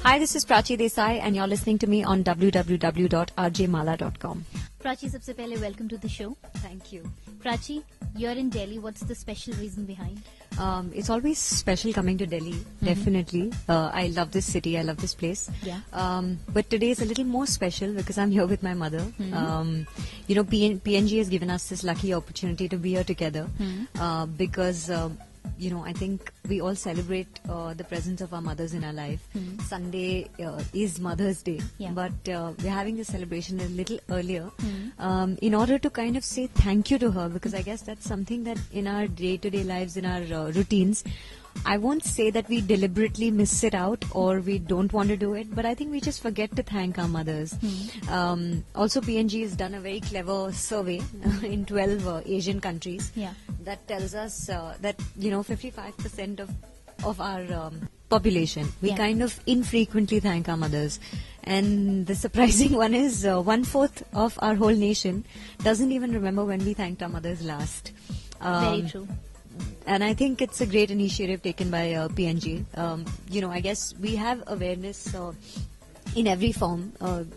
Hi, this is Prachi Desai and you're listening to me on www.rjmala.com. Prachi, सबसे पहले welcome to the show. Thank you. Prachi, you're in Delhi. What's the special reason behind? It's always special coming to Delhi, definitely. I love this city, I love this place. Yeah. But today is a little more special because I'm here with my mother. PNG has given us this lucky opportunity to be here together because I think we all celebrate the presence of our mothers in our life. Sunday is Mother's Day, but we're having this celebration a little earlier in order to kind of say thank you to her, because I guess that's something that in our day-to-day lives, in our routines, I won't say that we deliberately miss it out or we don't want to do it, but I think we just forget to thank our mothers. Also, PNG has done a very clever survey in 12 Asian countries that tells us that 55% of our population, we kind of infrequently thank our mothers. And the surprising one is 1/4 of our whole nation doesn't even remember when we thanked our mothers last. Very true. And I think it's a great initiative taken by PNG. I guess we have awareness in every form.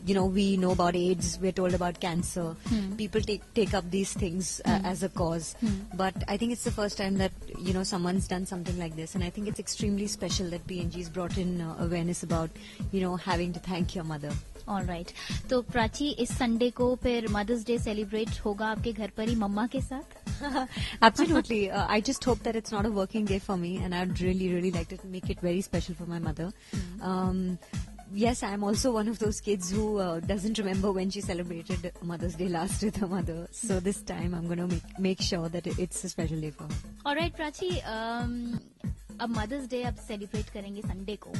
We know about AIDS, we're told about cancer. People take up these things as a cause. But I think it's the first time that, someone's done something like this. And I think it's extremely special that PNG's brought in awareness about, having to thank your mother. All right. तो प्राची, इस Sunday को फिर mother's day celebrate होगा आपके घर पर ही मम्मा के साथ? Absolutely. I just hope that it's not a working day for me, and I'd really, really like to make it very special for my mother. Yes, I'm also one of those kids who doesn't remember when she celebrated Mother's Day last with her mother. So this time I'm going to make sure that it's a special day for her. All right, Prachi, अब mother's day अब celebrate करेंगे Sunday को.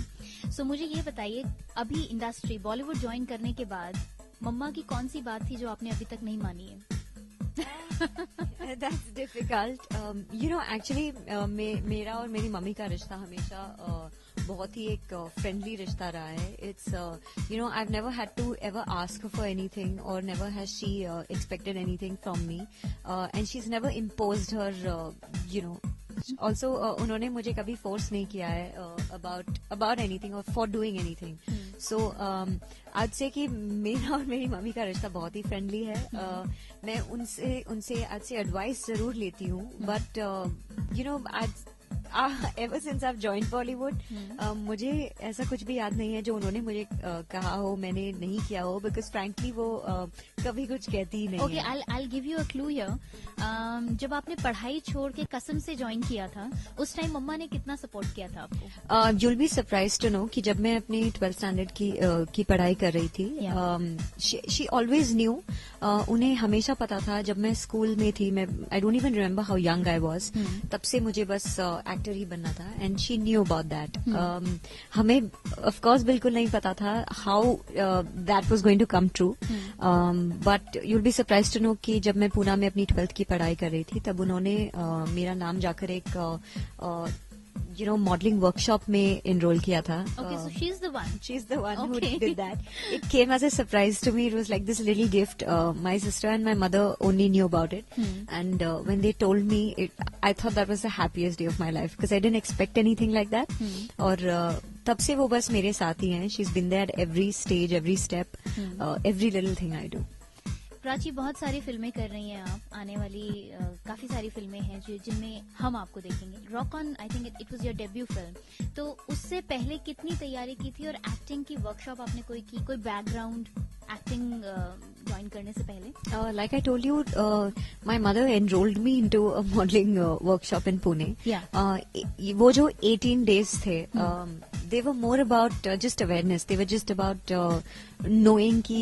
सो मुझे ये बताइए, अभी industry Bollywood join करने के बाद मम्मा की कौन सी बात थी जो आपने अभी तक नहीं मानी है? That's difficult. Actually, मेरा और मेरी मम्मी का रिश्ता हमेशा बहुत ही एक फ्रेंडली रिश्ता रहा है. It's I've never had to ever ask her for anything, or never has she expected anything from me, and she's never imposed her Also, उन्होंने मुझे कभी फोर्स नहीं किया है about anything or for doing anything. So I'd say कि मेरा और मेरी मम्मी का रिश्ता बहुत ही फ्रेंडली है. मैं उनसे आज से एडवाइस जरूर लेती हूँ, but ever since I've joined Bollywood, मुझे ऐसा कुछ भी याद नहीं है जो उन्होंने मुझे कहा हो मैंने नहीं किया हो, because frankly वो कभी कुछ कहती ही नहीं. Okay, I'll give you a clue here. जब आपने पढ़ाई छोड़ के कसम से ज्वाइन किया था, उस टाइम मम्मा ने कितना सपोर्ट किया था आपको? You'll be surprised to know कि जब मैं अपनी 12th स्टैंडर्ड की पढ़ाई कर रही थी, she always knew. उन्हें हमेशा पता था जब मैं स्कूल में थी, मैं I don't even remember how young I was, तब से मुझे बस एक्टर ही बनना था, and she knew about that. हमें ऑफ कोर्स बिल्कुल नहीं पता था how that was going to come true, but you'll be surprise to know कि जब मैं पूना में अपनी 12th की पढ़ाई कर रही थी, तब उन्होंने मेरा नाम जाकर एक मॉडलिंग वर्कशॉप में एनरोल किया था. Okay, so she's the one. She's the one Okay. who did that. It came as a surprise to me. It was like this little gift. My sister and my mother only knew about it. And when they told me, I thought that was the happiest day of my life, because I didn't expect anything like that. और तब से वो बस मेरे साथ ही हैं. She's been there at every stage, every step, every little thing I do. Prachi, बहुत सारी फिल्में कर रही हैं आप. आने वाली काफी सारी फिल्में हैं जिनमें हम आपको देखेंगे. Rock on, I think it was your debut film. तो उससे पहले कितनी तैयारी की थी, और एक्टिंग की वर्कशॉप आपने कोई बैकग्राउंड एक्टिंग ज्वाइन करने से पहले? Like I told you, my mother enrolled me into a modeling workshop in Pune. वो जो 18 days थे, they were more about just awareness. They were just about knowing कि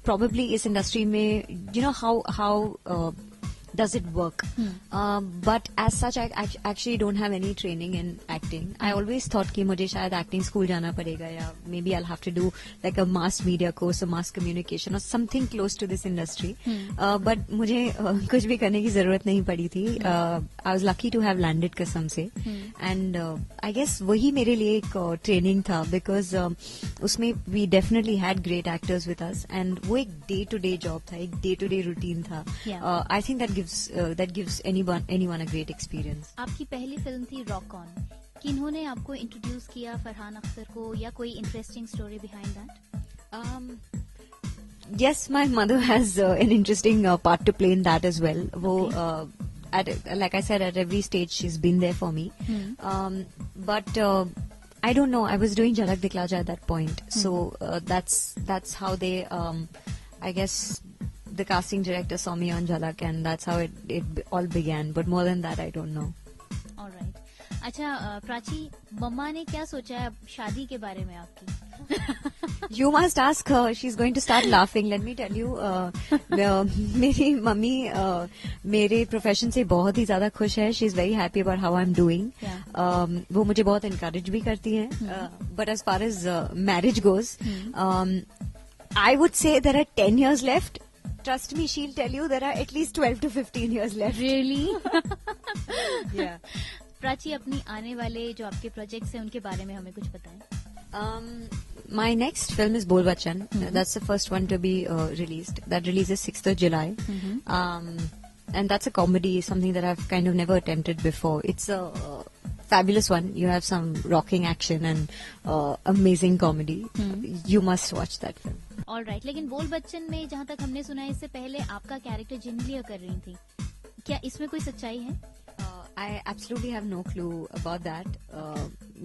probably इस industry में, how does it work? But as such, I actually don't have any training in acting. I always thought कि मुझे शायद acting school जाना पड़ेगा या maybe I'll have to do like a mass media course or mass communication or something close to this industry. But मुझे कुछ भी करने की जरूरत नहीं पड़ी थी. I was lucky to have landed कसम से. And I guess वही मेरे लिए एक training था because उसमें we definitely had great actors with us and वो एक day to day job था, एक day to day routine था. I think that gives anyone a great experience. आपकी पहली फिल्म थी रॉक ऑन. किन्होंने आपको इंट्रोड्यूस किया फरहान अख्तर को या कोई interesting story behind that? Yes, my mother has an interesting part to play in that as well. वो like I said, at every stage she's been there for me. But I don't know. I was doing Jhalak Dikhla Ja at that point, so that's how they I guess. The casting director saw me on Jhalak and that's how it all began. But more than that, I don't know. All right. अच्छा प्राची, मम्मा ने क्या सोचा है शादी के बारे में आपकी? You must ask her. She's going to start laughing. Let me tell you, मेरी मम्मी मेरे प्रोफेशन से बहुत ही ज्यादा खुश है. She's very happy about how I'm doing. वो मुझे बहुत encourage भी करती हैं. But as far as marriage goes, I would say there are 10 years left. Trust me, she'll tell you there are at least 12 to 15 years left. Really? Yeah. Prachi, अपनी आने वाले जो आपके प्रोजेक्ट्स हैं उनके बारे में हमें कुछ बताएं. My next film is Bol Bachan. That's the first one to be released. That releases 6th of July. And that's a comedy, something that I've kind of never attempted before. It's a fabulous one. You have some rocking action and amazing comedy. You must watch that film. All right. लेकिन बोल बच्चन में जहाँ तक हमने सुना है, इससे पहले आपका कैरेक्टर जिनलिया कर रही थी. क्या इसमें कोई सच्चाई है? I absolutely have no clue about that.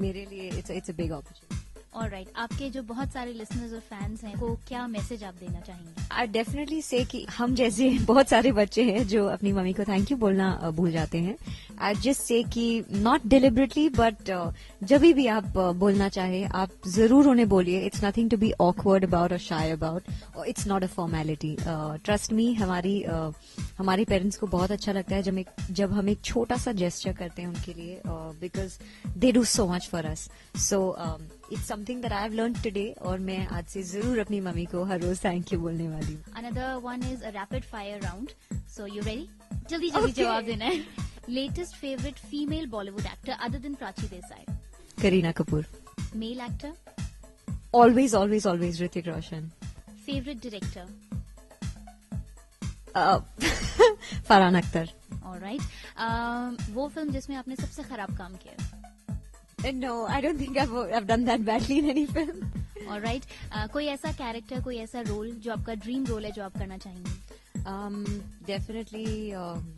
मेरे लिए it's a big opportunity. Alright, आपके जो बहुत सारे लिसनर्स और फैंस हैं को क्या मैसेज आप देना चाहेंगे? आई डेफिनेटली से कि हम जैसे बहुत सारे बच्चे हैं जो अपनी मम्मी को थैंक यू बोलना भूल जाते हैं. आई जस्ट से कि नॉट डिलिबरेटली बट जब भी आप बोलना चाहे आप जरूर उन्हें बोलिए. It's nothing to be awkward about और शाय अबाउट, और it's not a formality. Trust me, हमारे पेरेंट्स को बहुत अच्छा लगता है जब हम एक छोटा सा जेस्चर करते हैं उनके लिए, because they do so much for us. So it's something that I have learned today, और मैं आज से जरूर अपनी मम्मी को हर रोज थैंक यू बोलने वाली हूँ. Another one is a rapid fire round, so you ready? जल्दी जल्दी जवाब देना है. Latest favourite female Bollywood actor other than Prachi Desai? Kareena Kapoor. Male actor? Always always always Hrithik Roshan. Favourite director? Farhan Akhtar. Alright. वो फिल्म जिसमें आपने सबसे खराब काम किया? No, I don't think I've done that badly in any film. All right. कोई ऐसा कैरेक्टर, कोई ऐसा रोल जो आपका ड्रीम रोल है जो आप करना चाहेंगे? Definitely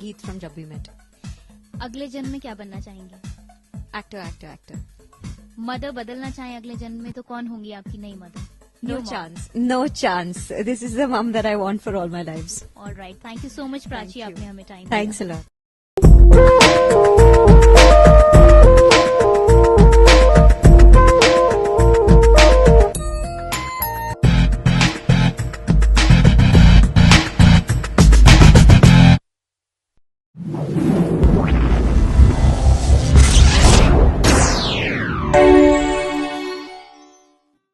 गीत from जब वी मेट. अगले जन्म में क्या बनना चाहेंगे? एक्टर. मदर बदलना चाहें अगले जन्म में तो कौन होंगी आपकी नई mother? No chance. This is the mom that I want for all my lives. All right. Thank you so much, Prachi. आपने हमें टाइम. Thanks a lot.